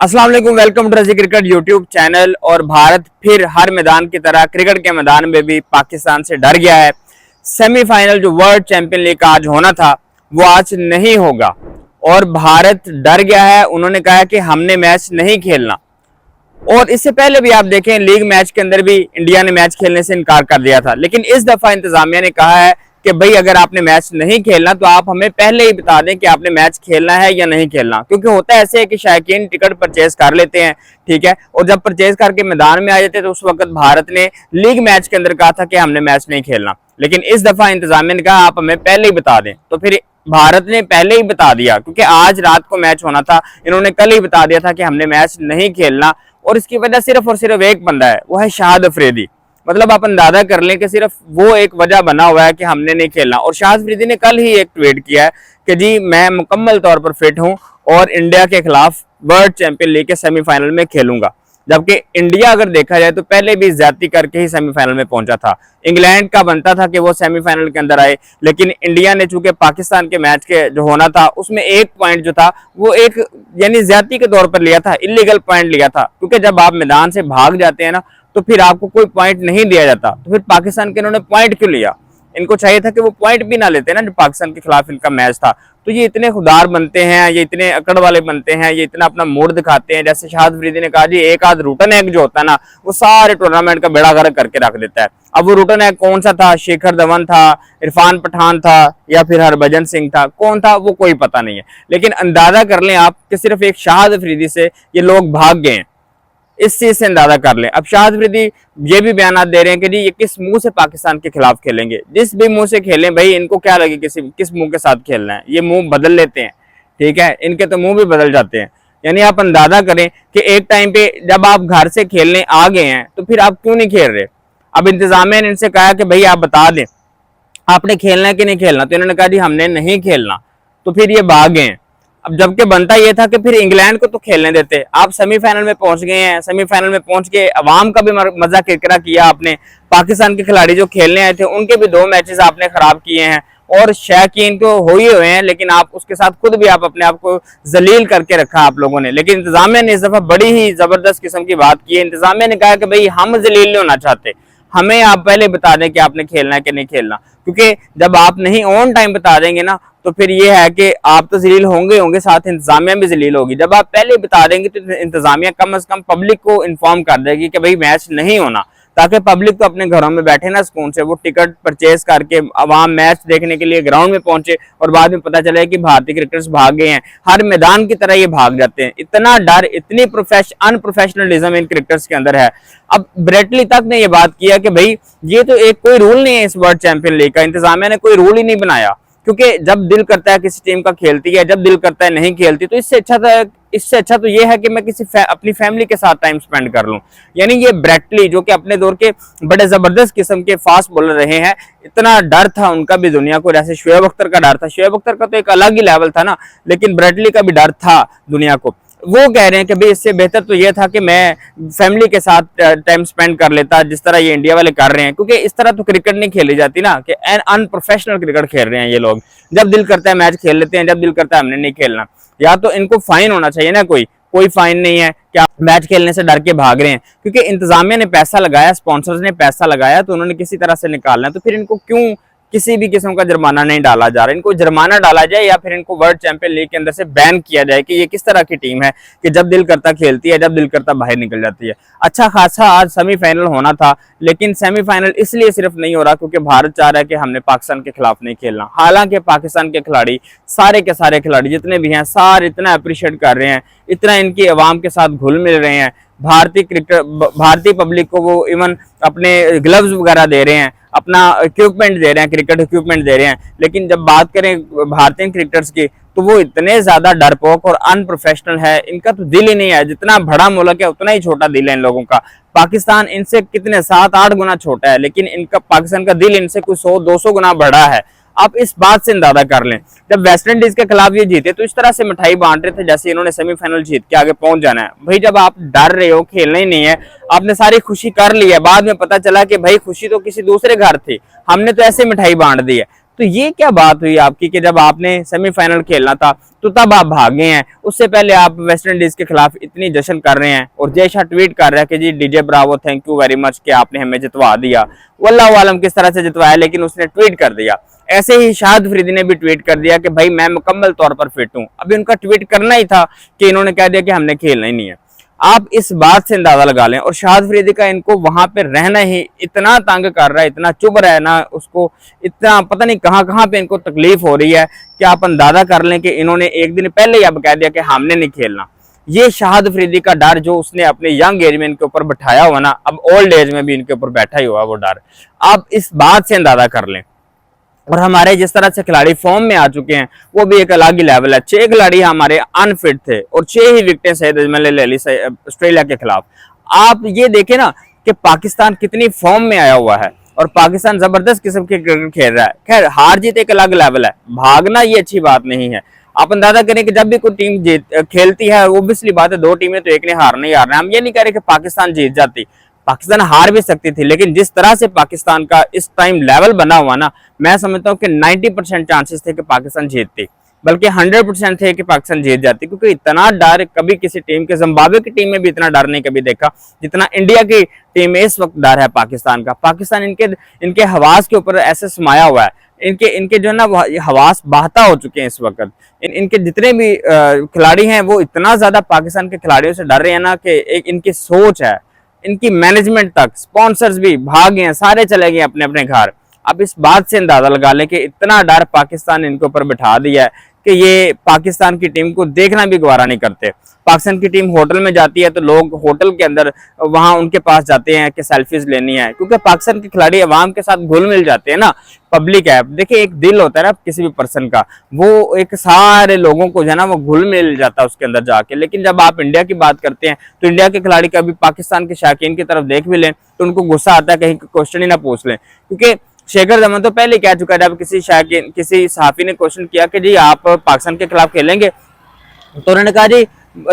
अस्सलाम वालेकुम, welcome to रजी क्रिकेट यूट्यूब चैनल। और भारत फिर हर मैदान की तरह क्रिकेट के मैदान में भी पाकिस्तान से डर गया है। सेमीफाइनल जो वर्ल्ड चैंपियन लीग का आज होना था वो आज नहीं होगा और भारत डर गया है। उन्होंने कहा कि हमने मैच नहीं खेलना। और इससे पहले भी आप देखें लीग मैच के अंदर भी इंडिया ने मैच खेलने से इनकार कर दिया था, लेकिन इस दफा इंतजामिया ने कहा है कि भाई अगर आपने मैच नहीं खेलना तो आप हमें पहले ही बता दें कि आपने मैच खेलना है या नहीं खेलना। क्योंकि होता ऐसे है कि शायकीन टिकट परचेज कर लेते हैं, ठीक है, और जब परचेज करके मैदान में आ जाते हैं तो उस वक्त भारत ने लीग मैच के अंदर कहा था कि हमने मैच नहीं खेलना, लेकिन इस दफा इंतजामिया ने कहा आप हमें पहले ही बता दें। तो फिर भारत ने पहले ही बता दिया, क्योंकि आज रात को मैच होना था, इन्होंने कल ही बता दिया था कि हमने मैच नहीं खेलना। और इसकी वजह सिर्फ और सिर्फ एक बंदा है, वो है शाहिद अफरीदी। मतलब आप अंदाजा कर लें कि सिर्फ वो एक वजह बना हुआ है कि हमने नहीं खेलना। और शाहिद अफरीदी ने कल ही एक ट्वीट किया है कि जी मैं मुकम्मल तौर पर फिट हूं और इंडिया के खिलाफ वर्ल्ड चैंपियन लीग के सेमीफाइनल में खेलूंगा। जबकि इंडिया अगर देखा जाए तो पहले भी ज्यादती करके ही सेमीफाइनल में पहुंचा था। इंग्लैंड का बनता था कि वो सेमीफाइनल के अंदर आए, लेकिन इंडिया ने चूंकि पाकिस्तान के मैच के जो होना था उसमें एक पॉइंट जो था वो एक यानी ज्यादती के तौर पर लिया था, इलीगल पॉइंट लिया था। क्योंकि जब आप मैदान से भाग जाते हैं ना तो फिर आपको कोई पॉइंट नहीं दिया जाता। तो फिर पाकिस्तान के इन्होंने पॉइंट क्यों लिया? इनको चाहिए था कि वो पॉइंट भी ना लेते ना जो पाकिस्तान के खिलाफ इनका मैच था। तो ये इतने खुदार बनते हैं, ये इतने अकड़ वाले बनते हैं, ये इतना अपना मूड दिखाते हैं। जैसे शाहिद अफरीदी ने कहा जी एक आध रूटन एग जो होता है ना वो सारे टूर्नामेंट का बेड़ा गर्क करके रख देता है। अब वो रूटन एग कौन सा था? शिखर धवन था, इरफान पठान था, या फिर हरभजन सिंह था? कौन था वो कोई पता नहीं है। लेकिन अंदाजा कर लें आप कि सिर्फ एक शाहिद अफरीदी से ये लोग भाग गए हैं, इस चीज से अंदाजा कर लें। अब शाहिद अफरीदी ये भी बयान दे रहे हैं कि जी ये किस मुंह से पाकिस्तान के खिलाफ खेलेंगे। जिस भी मुंह से खेलें भाई, इनको क्या लगे किस मुंह के साथ खेलना है। ये मुंह बदल लेते हैं, ठीक है, इनके तो मुंह भी बदल जाते हैं। यानी आप अंदाजा करें कि एक टाइम पे जब आप घर से खेलने आ गए हैं तो फिर आप क्यों नहीं खेल रहे। अब इंतजामिया ने इनसे कहा कि भाई आप बता दें आपने खेलना है कि नहीं खेलना, तो इन्होंने कहा जी हमने नहीं खेलना। तो फिर ये भाग गए। अब जबकि बनता यह था कि फिर इंग्लैंड को तो खेलने देते। आप सेमीफाइनल में पहुंच गए हैं, सेमीफाइनल में पहुंच के अवाम का भी मजा किरकिरा किया आपने। पाकिस्तान के खिलाड़ी जो खेलने आए थे उनके भी 2 मैचेस आपने खराब किए हैं और शौकीन तो हो ही हुए हैं, लेकिन आप उसके साथ खुद भी आप अपने आप को जलील करके रखा आप लोगों ने। लेकिन इंतजामिया ने इस दफा बड़ी ही जबरदस्त किस्म की बात की है। इंतजामिया ने कहा कि भाई हम जलील नहीं होना चाहते, हमें आप पहले बता दें कि आपने खेलना है कि नहीं खेलना। क्योंकि जब आप नहीं ऑन टाइम बता देंगे ना तो फिर ये है कि आप तो जलील होंगे साथ इंतजामिया भी जलील होगी। जब आप पहले बता देंगे तो इंतजामिया कम से कम पब्लिक को इन्फॉर्म कर देगी कि भाई मैच नहीं होना, ताकि पब्लिक तो अपने घरों में बैठे ना सुकून से, वो टिकट परचेज करके अवाम मैच देखने के लिए ग्राउंड में पहुंचे और बाद में पता चले कि भारतीय क्रिकेटर्स भाग गए हैं। हर मैदान की तरह ये भाग जाते हैं। इतना डर, इतनी अनप्रोफेशनलिज्म इन क्रिकेटर्स के अंदर है। अब ब्रेटली तक ने ये बात किया कि भाई ये तो एक कोई रूल नहीं है इस वर्ल्ड चैंपियन लीग का, इंतजामिया ने कोई रूल ही नहीं बनाया। क्योंकि जब दिल करता है किसी टीम का खेलती है, जब दिल करता है नहीं खेलती, तो इससे अच्छा तो ये है कि मैं अपनी फैमिली के साथ टाइम स्पेंड कर लूं। यानी ये ब्रेटली जो कि अपने दौर के बड़े जबरदस्त किस्म के फास्ट बॉलर रहे हैं, इतना डर था उनका भी दुनिया को, जैसे शोएब अख्तर का डर था। शोएब अख्तर का तो एक अलग ही लेवल था ना, लेकिन ब्रेटली का भी डर था दुनिया को। वो कह रहे हैं कि भाई इससे बेहतर तो ये था कि मैं फैमिली के साथ टाइम स्पेंड कर लेता, जिस तरह ये इंडिया वाले कर रहे हैं। क्योंकि इस तरह तो क्रिकेट नहीं खेली जाती ना, कि अनप्रोफेशनल क्रिकेट खेल रहे हैं ये लोग। जब दिल करता है मैच खेल लेते हैं, जब दिल करता है हमने नहीं खेलना। या तो इनको फाइन होना चाहिए ना, कोई फाइन नहीं है कि आप मैच खेलने से डर के भाग रहे हैं। क्योंकि इंतजामिया ने पैसा लगाया, स्पॉन्सर्स ने पैसा लगाया, तो उन्होंने किसी तरह से निकालना है। तो फिर इनको क्यों किसी भी किस्म का जुर्माना नहीं डाला जा रहा? इनको जुर्माना डाला जाए या फिर इनको वर्ल्ड चैंपियन लीग के अंदर से बैन किया जाए कि ये किस तरह की टीम है कि जब दिल करता खेलती है, जब दिल करता बाहर निकल जाती है। अच्छा खासा आज सेमीफाइनल होना था, लेकिन सेमीफाइनल इसलिए सिर्फ नहीं हो रहा क्योंकि भारत चाह रहा है कि हमने पाकिस्तान के खिलाफ नहीं खेलना। हालांकि पाकिस्तान के खिलाड़ी, सारे के सारे खिलाड़ी जितने भी हैं, सारे इतना अप्रिशिएट कर रहे हैं, इतना इनकी अवाम के साथ घुल मिल रहे हैं। भारतीय पब्लिक को वो इवन अपने ग्लव्स वगैरह दे रहे हैं, अपना इक्विपमेंट दे रहे हैं, क्रिकेट इक्विपमेंट दे रहे हैं। लेकिन जब बात करें भारतीय क्रिकेटर्स की तो वो इतने ज्यादा डरपोक और अनप्रोफेशनल है, इनका तो दिल ही नहीं है। जितना बड़ा मुल्क है उतना ही छोटा दिल है इन लोगों का। पाकिस्तान इनसे कितने 7-8 गुना छोटा है, लेकिन इनका पाकिस्तान का दिल इनसे कुछ 100-200 गुना बड़ा है। आप इस बात से अंदाजा कर लें। जब वेस्ट इंडीज के खिलाफ ये जीते तो इस तरह से मिठाई बांट रहे थे जैसे इन्होंने सेमीफाइनल जीत के आगे पहुंच जाना है। भाई जब आप डर रहे हो, खेलना ही नहीं है, आपने सारी खुशी कर ली है, बाद में पता चला कि भाई खुशी तो किसी दूसरे घर थी, हमने तो ऐसे मिठाई बांट दी है, तो ये क्या बात हुई आपकी कि जब आपने सेमीफाइनल खेलना था तो तब आप भागे हैं, उससे पहले आप वेस्ट इंडीज के खिलाफ इतनी जश्न कर रहे हैं। और जय शाह ट्वीट कर रहा है कि जी DJ Bravo thank you very much कि आपने हमें जितवा दिया। वल्लाहु आलम किस तरह से जितवाया, लेकिन उसने ट्वीट कर दिया। ऐसे ही शाहिद अफरीदी ने भी ट्वीट कर दिया कि भाई मैं मुकम्मल तौर पर फिट हूं। अभी उनका ट्वीट करना ही था कि इन्होंने कह दिया कि हमने खेलना ही नहीं है। आप इस बात से अंदाजा लगा लें। और शाहिद अफरीदी का इनको वहां पे रहना ही इतना तंग कर रहा है, इतना चुभ रहा है ना, उसको इतना पता नहीं कहां कहां पे इनको तकलीफ हो रही है कि आप अंदाजा कर लें कि इन्होंने एक दिन पहले ही अब कह दिया कि हमने नहीं खेलना। ये शाहिद अफरीदी का डर जो उसने अपने यंग एज में इनके ऊपर बैठाया हुआ ना, अब ओल्ड एज में भी इनके ऊपर बैठा ही हुआ वो डर। आप इस बात से अंदाजा कर लें। और हमारे जिस तरह से खिलाड़ी फॉर्म में आ चुके हैं वो भी एक अलग ही लेवल है। 6 खिलाड़ी हमारे अनफिट थे और 6 ही विकेटें सईद अजमल ने ले ली ऑस्ट्रेलिया के खिलाफ। आप ये देखें ना कि पाकिस्तान कितनी फॉर्म में आया हुआ है और पाकिस्तान जबरदस्त किस्म के क्रिकेट खेल रहा है। खैर हार जीत एक अलग लेवल है, भागना ये अच्छी बात नहीं है। आप अंदाजा करें कि जब भी कोई टीम खेलती है, ओब्वियसली बात है 2 टीमें तो एक ने हारना ही हारना है। हम ये नहीं कह रहे कि पाकिस्तान जीत जाती, पाकिस्तान हार भी सकती थी, लेकिन जिस तरह से पाकिस्तान का इस टाइम लेवल बना हुआ ना, मैं समझता हूँ कि 90% चांसेस थे कि पाकिस्तान जीतती, बल्कि 100% थे कि पाकिस्तान जीत जाती। क्योंकि इतना डर कभी किसी टीम के, जिम्बाब्वे की टीम में भी इतना डर नहीं कभी देखा जितना इंडिया की टीम में इस वक्त डर है पाकिस्तान का। पाकिस्तान इनके हवास के ऊपर ऐसे समाया हुआ है, इनके जो है ना हवास बहता हो चुके हैं इस वक्त। इनके जितने भी खिलाड़ी हैं वो इतना ज्यादा पाकिस्तान के खिलाड़ियों से डर रहे हैं ना कि एक इनकी सोच है, इनकी मैनेजमेंट तक, स्पॉन्सर्स भी भाग गए हैं, सारे चले गए अपने अपने घर। अब इस बात से अंदाजा लगा लें कि इतना डर पाकिस्तान ने इनके ऊपर बिठा दिया है कि ये पाकिस्तान की टीम को देखना भी गवारा नहीं करते। पाकिस्तान की टीम होटल में जाती है तो लोग होटल के अंदर वहां उनके पास जाते हैं कि सेल्फीज लेनी है, क्योंकि पाकिस्तान के खिलाड़ी अवाम के साथ घुल मिल जाते हैं ना। पब्लिक है, देखिए एक दिल होता है ना किसी भी पर्सन का, वो एक सारे लोगों को जो है ना वो घुल मिल जाता है उसके अंदर जाके। लेकिन जब आप इंडिया की बात करते हैं तो इंडिया के खिलाड़ी कभी पाकिस्तान के शायकीन की तरफ देख भी लें तो उनको गुस्सा आता है, कहीं क्वेश्चन ही ना पूछ लें। क्योंकि शेखर धवन तो पहले कह चुका है, जब किसी सहाफी ने क्वेश्चन किया कि जी आप पाकिस्तान के खिलाफ खेलेंगे, तो उन्होंने कहा जी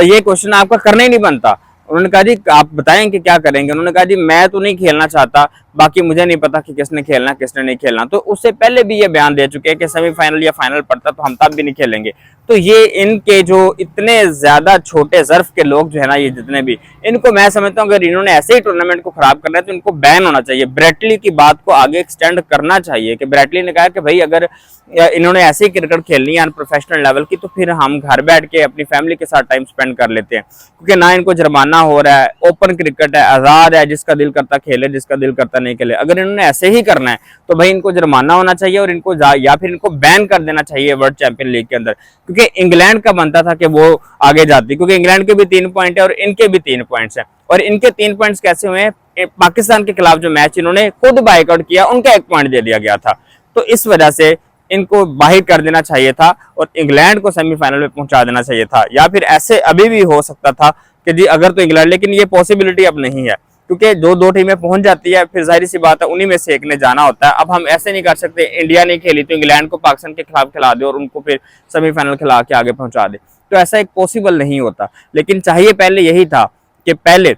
ये क्वेश्चन आपका करना ही नहीं बनता। उन्होंने कहा जी आप बताएं कि क्या करेंगे। उन्होंने कहा जी मैं तो नहीं खेलना चाहता, बाकी मुझे नहीं पता कि किसने खेलना किसने नहीं खेलना। तो उससे पहले भी ये बयान दे चुके हैं कि सेमीफाइनल या फाइनल पड़ता तो हम तब भी नहीं खेलेंगे। तो ये इनके जो इतने ज्यादा छोटे ज़र्फ के लोग जो है ना, ये जितने भी, इनको मैं समझता हूँ अगर इन्होंने ऐसे ही टूर्नामेंट को खराब करना है तो इनको बैन होना चाहिए। ब्रेटली की बात को आगे एक्सटेंड करना चाहिए कि ब्रेटली ने कहा कि भाई अगर इन्होंने ऐसे ही क्रिकेट खेलनी है अनप्रोफेशनल लेवल की, तो फिर हम घर बैठ के अपनी फैमिली के साथ टाइम स्पेंड कर लेते हैं। क्योंकि ना इनको जुर्माना हो रहा है, ओपन क्रिकेट है, आजाद है, जिसका दिल करता खेले, जिसका दिल करता नहीं खेले। अगर इन्होंने ऐसे ही करना है तो भाई इनको जुर्माना होना चाहिए और इनको या फिर इनको बैन कर देना चाहिए वर्ल्ड चैंपियन लीग के अंदर। क्योंकि इंग्लैंड का बनता था कि वो आगे जाती, क्योंकि इंग्लैंड के भी 3 पॉइंट है और इनके भी 3 पॉइंट्स हैं। और इनके 3 पॉइंट्स कैसे हुए हैं, पाकिस्तान के खिलाफ जो मैच इन्होंने खुद बाइकआउट किया उनका 1 पॉइंट दे दिया गया था। तो इस वजह से इनको बाहर कर देना चाहिए था और इंग्लैंड को सेमीफाइनल में पहुंचा देना चाहिए था। या फिर ऐसे अभी भी हो सकता था कि जी अगर तो इंग्लैंड, लेकिन ये पॉसिबिलिटी अब नहीं है, क्योंकि जो 2 टीमें पहुंच जाती है फिर जाहिर सी बात है उन्हीं में से एक ने जाना होता है। अब हम ऐसे नहीं कर सकते इंडिया ने खेली तो इंग्लैंड को पाकिस्तान के खिलाफ खिला दे और उनको फिर सेमीफाइनल खिला के आगे पहुंचा दे, तो ऐसा एक पॉसिबल नहीं होता। लेकिन चाहिए पहले यही था कि पहले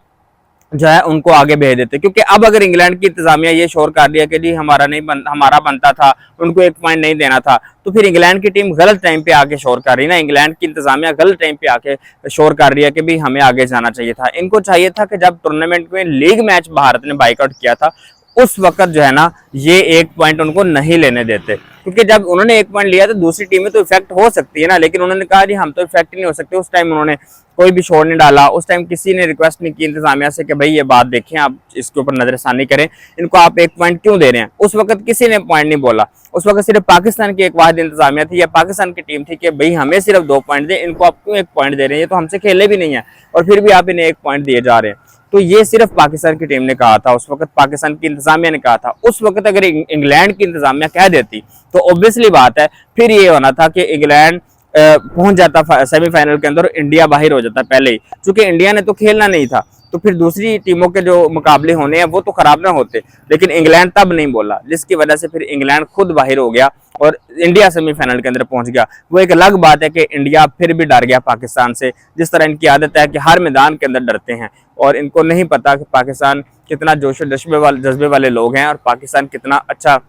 जो है उनको आगे भेज देते। क्योंकि अब अगर इंग्लैंड की इंतजामिया ये शोर कर दिया कि जी हमारा बनता था, उनको 1 पॉइंट नहीं देना था, तो फिर इंग्लैंड की टीम गलत टाइम पे आके शोर कर रही ना, इंग्लैंड की इंतजामिया गलत टाइम पे आके शोर कर रही है कि भाई हमें आगे जाना चाहिए था। इनको चाहिए था कि जब टूर्नामेंट में लीग मैच भारत ने बाइकआउट किया था उस वक्त जो है ना ये 1 पॉइंट उनको नहीं लेने देते, क्योंकि जब उन्होंने 1 पॉइंट लिया तो दूसरी टीमें तो इफेक्ट हो सकती है ना। लेकिन उन्होंने कहा जी हम तो इफेक्ट नहीं हो सकते। उस टाइम उन्होंने कोई भी शोर नहीं डाला, उस टाइम किसी ने रिक्वेस्ट नहीं की इंतजामिया से कि भाई ये बात देखें, आप इसके ऊपर नजरसानी करें, इनको आप 1 पॉइंट क्यों दे रहे हैं। उस वक्त किसी ने पॉइंट नहीं बोला, उस वक्त सिर्फ पाकिस्तान की एक वाहिद इंतजामिया थी या पाकिस्तान की टीम थी कि भाई हमें सिर्फ 2 पॉइंट दे, इनको आप क्यों 1 पॉइंट दे रहे हैं, ये तो हमसे खेले भी नहीं है और फिर भी आप इन्हें 1 पॉइंट दिए जा रहे हैं। तो ये सिर्फ पाकिस्तान की टीम ने कहा था, उस वक्त पाकिस्तान की इंतजामिया ने कहा था। उस वक्त अगर इंग्लैंड की इंतजामिया कह देती तो ऑब्वियसली बात है फिर ये होना था कि इंग्लैंड पहुंच जाता सेमीफाइनल के अंदर, इंडिया बाहर हो जाता पहले ही। क्योंकि इंडिया ने तो खेलना नहीं था तो फिर दूसरी टीमों के जो मुकाबले होने हैं वो तो खराब ना होते, लेकिन इंग्लैंड तब नहीं बोला, जिसकी वजह से फिर इंग्लैंड खुद बाहर हो गया और इंडिया सेमीफाइनल के अंदर पहुंच गया। वो एक अलग बात है कि इंडिया फिर भी डर गया पाकिस्तान से, जिस तरह इनकी आदत है कि हर मैदान के अंदर डरते हैं और इनको नहीं पता कि पाकिस्तान कितना जोश जज्बे वाले लोग हैं और पाकिस्तान कितना अच्छा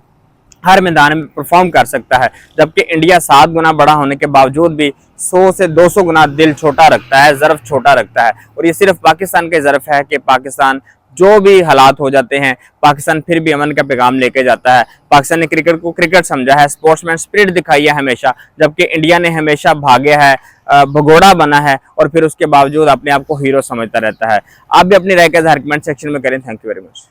हर मैदान में परफॉर्म कर सकता है, जबकि इंडिया 7 गुना बड़ा होने के बावजूद भी 100 से 200 गुना दिल छोटा रखता है, ज़र्फ छोटा रखता है। और ये सिर्फ पाकिस्तान के ज़र्फ है कि पाकिस्तान जो भी हालात हो जाते हैं, पाकिस्तान फिर भी अमन का पैगाम लेके जाता है। पाकिस्तान ने क्रिकेट को क्रिकेट समझा है, स्पोर्ट्समैन स्पिरिट दिखाई है हमेशा, जबकि इंडिया ने हमेशा भागे है, भगोड़ा बना है और फिर उसके बावजूद अपने आप को हीरो समझता रहता है। आप भी अपनी राय का इज़हार कमेंट सेक्शन में करें। Thank you very much.